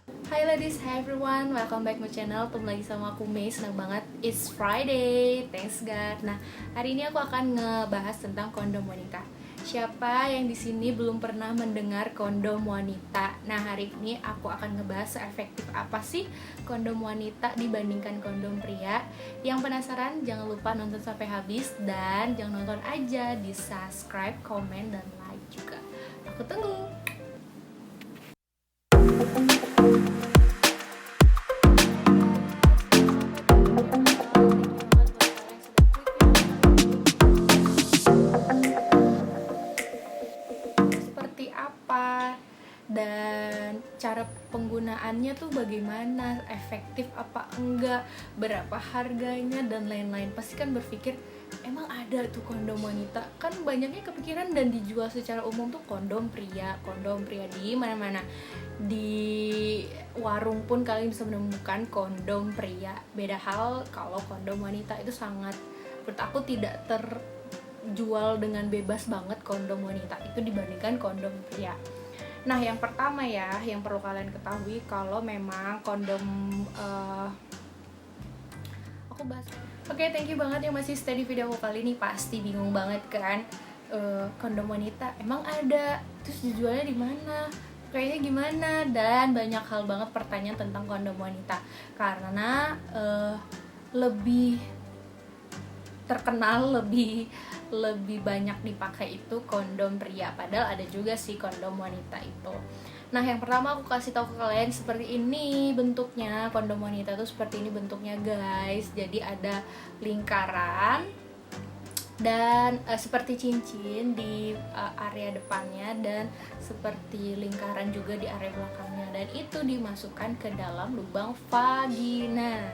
Hai ladies, hi everyone, welcome back my channel. Ketemu lagi sama aku Mei, senang banget. It's Friday, thanks God. Nah, hari ini aku akan ngebahas tentang kondom wanita. Siapa yang di sini belum pernah mendengar kondom wanita? Nah, hari ini aku akan ngebahas seefektif apa sih kondom wanita dibandingkan kondom pria. Yang penasaran, jangan lupa nonton sampai habis. Dan jangan nonton aja, di subscribe, komen, dan like juga. Aku tunggu. Seperti apa dan cara penggunaannya tuh bagaimana, efektif apa enggak, berapa harganya dan lain-lain. Pasti kan berpikir, emang ada tuh kondom wanita? Kan banyaknya kepikiran dan dijual secara umum tuh kondom pria di mana-mana. Di warung pun kalian bisa menemukan kondom pria. Beda hal kalau kondom wanita itu sangat, menurut aku tidak terjual dengan bebas banget kondom wanita itu dibandingkan kondom pria. Nah, yang pertama ya, yang perlu kalian ketahui kalau memang kondom aku bahas. Oke, thank you banget yang masih stay di video aku kali ini. Pasti bingung banget kan, kondom wanita emang ada, terus dijualnya di mana, kayaknya gimana, dan banyak hal banget pertanyaan tentang kondom wanita karena lebih terkenal, lebih banyak dipakai itu kondom pria, padahal ada juga sih kondom wanita itu. Nah, yang pertama aku kasih tahu ke kalian, seperti ini bentuknya kondom wanita tuh, seperti ini bentuknya guys. Jadi ada lingkaran dan seperti cincin di area depannya dan seperti lingkaran juga di area belakangnya, dan itu dimasukkan ke dalam lubang vagina.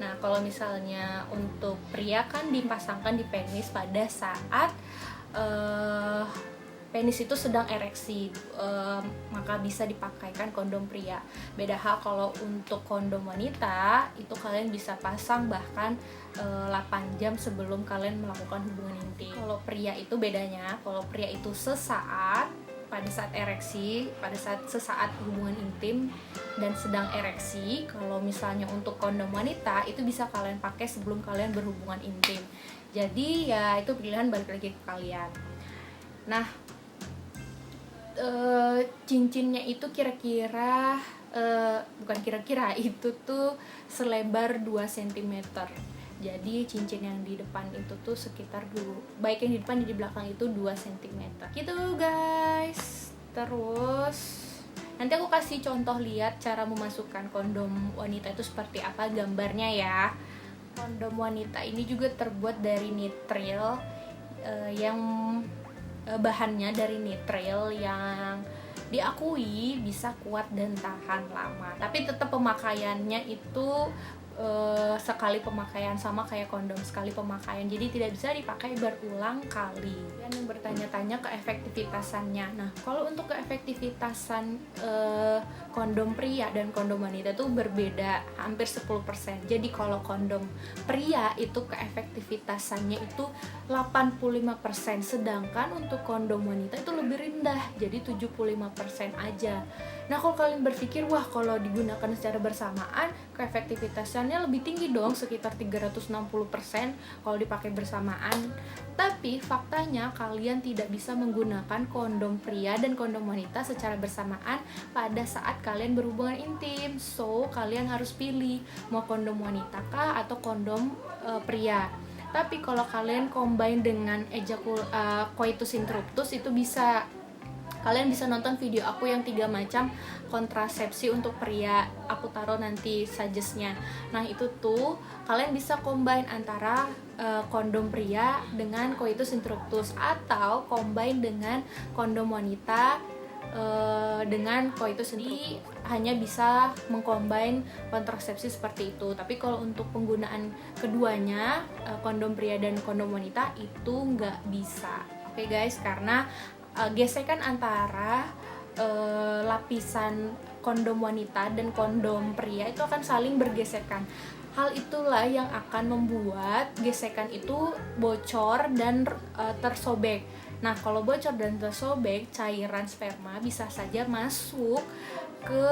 Nah, kalau misalnya untuk pria kan dipasangkan di penis pada saat penis itu sedang ereksi, maka bisa dipakaikan kondom pria. Beda hal kalau untuk kondom wanita, itu kalian bisa pasang bahkan 8 jam sebelum kalian melakukan hubungan intim. Kalau pria itu bedanya, kalau pria itu sesaat pada saat ereksi, pada saat sesaat hubungan intim dan sedang ereksi. Kalau misalnya untuk kondom wanita itu bisa kalian pakai sebelum kalian berhubungan intim. Jadi ya itu pilihan balik lagi ke kalian. Nah, cincinnya itu kira-kira bukan kira-kira, itu tuh selebar 2 cm. Jadi cincin yang di depan itu tuh sekitar baik yang di depan dan di belakang itu 2 cm gitu guys. Terus nanti aku kasih contoh lihat cara memasukkan kondom wanita itu seperti apa gambarnya ya. Kondom wanita ini juga terbuat dari nitril, yang bahannya dari nitril yang diakui bisa kuat dan tahan lama. Tapi tetap pemakaiannya itu sekali pemakaian, sama kayak kondom sekali pemakaian, jadi tidak bisa dipakai berulang kali. Dan yang bertanya-tanya keefektivitasannya, nah kalau untuk keefektivitasan kondom pria dan kondom wanita itu berbeda hampir 10%. Jadi kalau kondom pria itu keefektivitasannya itu 85%, sedangkan untuk kondom wanita itu lebih rendah, jadi 75% aja. Nah, kalau kalian berpikir, wah kalau digunakan secara bersamaan keefektivitasannya lebih tinggi dong, sekitar 360% kalau dipakai bersamaan. Tapi faktanya kalian tidak bisa menggunakan kondom pria dan kondom wanita secara bersamaan pada saat kalian berhubungan intim. So, kalian harus pilih mau kondom wanita kah atau kondom pria. Tapi kalau kalian combine dengan coitus interruptus itu bisa. Kalian bisa nonton video aku yang 3 macam kontrasepsi untuk pria, aku taruh nanti suggest-nya. Nah, itu tuh kalian bisa combine antara kondom pria dengan coitus interruptus, atau combine dengan kondom wanita dengan coitus interruptus. Hanya bisa mengcombine kontrasepsi seperti itu. Tapi kalau untuk penggunaan keduanya, kondom pria dan kondom wanita itu nggak bisa. Oke guys, karena gesekan antara lapisan kondom wanita dan kondom pria itu akan saling bergesekan. Hal itulah yang akan membuat gesekan itu bocor dan tersobek. Nah, kalau bocor dan tersobek, cairan sperma bisa saja masuk ke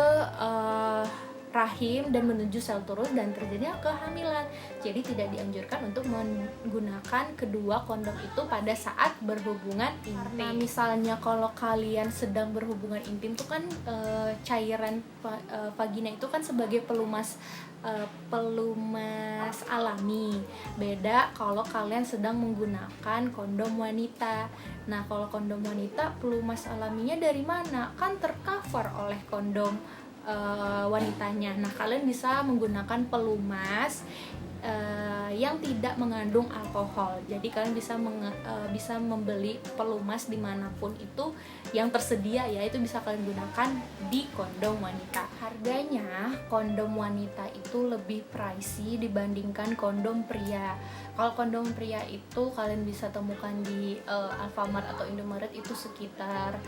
rahim dan menuju sel turun dan terjadinya kehamilan. Jadi tidak dianjurkan untuk menggunakan kedua kondom itu pada saat berhubungan intim. Nah, misalnya kalau kalian sedang berhubungan intim tuh kan cairan vagina itu kan sebagai pelumas alami. Beda kalau kalian sedang menggunakan kondom wanita. Nah, kalau kondom wanita pelumas alaminya dari mana? Kan tercover oleh kondom wanitanya. Nah, kalian bisa menggunakan pelumas yang tidak mengandung alkohol. Jadi kalian bisa membeli pelumas dimanapun itu yang tersedia ya, itu bisa kalian gunakan di kondom wanita. Harganya kondom wanita itu lebih pricey dibandingkan kondom pria. Kalau kondom pria itu kalian bisa temukan di Alfamart atau Indomaret itu sekitar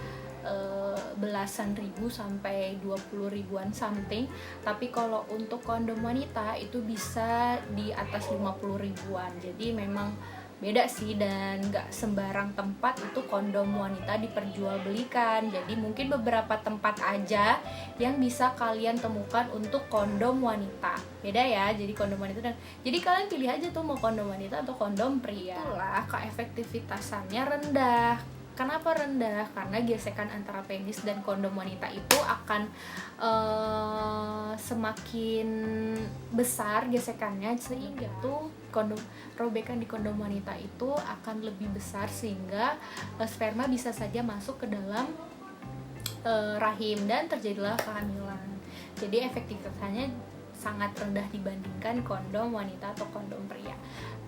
belasan ribu sampai 20 ribuan something. Tapi kalau untuk kondom wanita itu bisa di atas 50 ribuan. Jadi memang beda sih, dan gak sembarang tempat itu kondom wanita diperjualbelikan. Jadi mungkin beberapa tempat aja yang bisa kalian temukan untuk kondom wanita. Beda ya, jadi kondom wanita jadi kalian pilih aja tuh mau kondom wanita atau kondom pria. Itulah keefektivitasannya rendah. Kenapa rendah? Karena gesekan antara penis dan kondom wanita itu akan semakin besar gesekannya, sehingga tuh robekan di kondom wanita itu akan lebih besar, sehingga sperma bisa saja masuk ke dalam rahim dan terjadilah kehamilan. Jadi efektivitasnya sangat rendah dibandingkan kondom wanita atau kondom pria.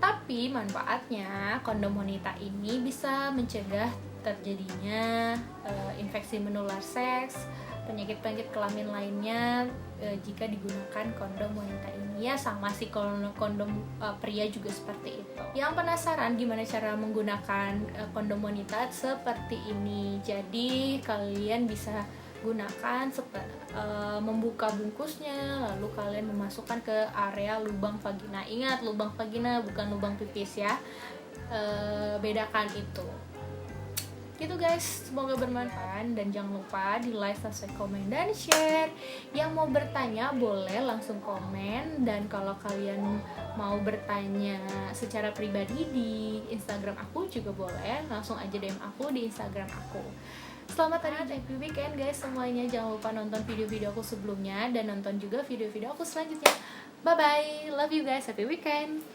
Tapi manfaatnya kondom wanita ini bisa mencegah terjadinya infeksi menular seks, penyakit-penyakit kelamin lainnya jika digunakan kondom wanita ini. Ya sama sih kondom pria juga seperti itu. Yang penasaran gimana cara menggunakan kondom wanita seperti ini? Jadi kalian bisa gunakan membuka bungkusnya, lalu kalian memasukkan ke area lubang vagina. Ingat, lubang vagina bukan lubang pipis ya, bedakan itu. Gitu guys, semoga bermanfaat, dan jangan lupa di like, subscribe, komen, dan share. Yang mau bertanya boleh langsung komen, dan kalau kalian mau bertanya secara pribadi di Instagram aku juga boleh, langsung aja DM aku di Instagram aku. Selamat hari happy weekend guys semuanya. Jangan lupa nonton video-video aku sebelumnya dan nonton juga video-video aku selanjutnya. Bye bye, love you guys, happy weekend.